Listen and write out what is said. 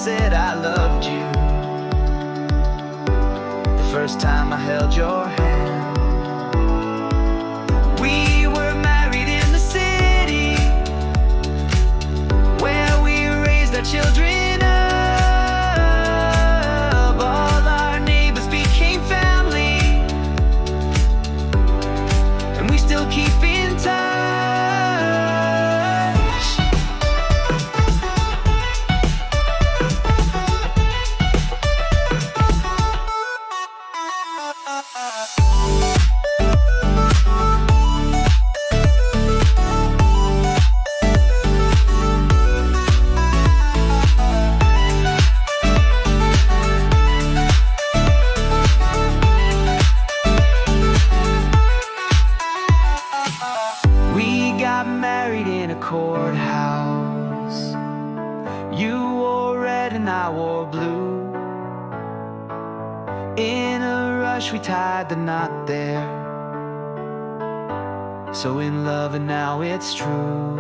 said I loved you. The first time I held your hand. We were married in the city where we raised our children up. All our neighbors became family, and we still keep in touch. We got married in a courthouse. You wore red and I wore blue. In a rush we tied the knot there. So in love and now it's true.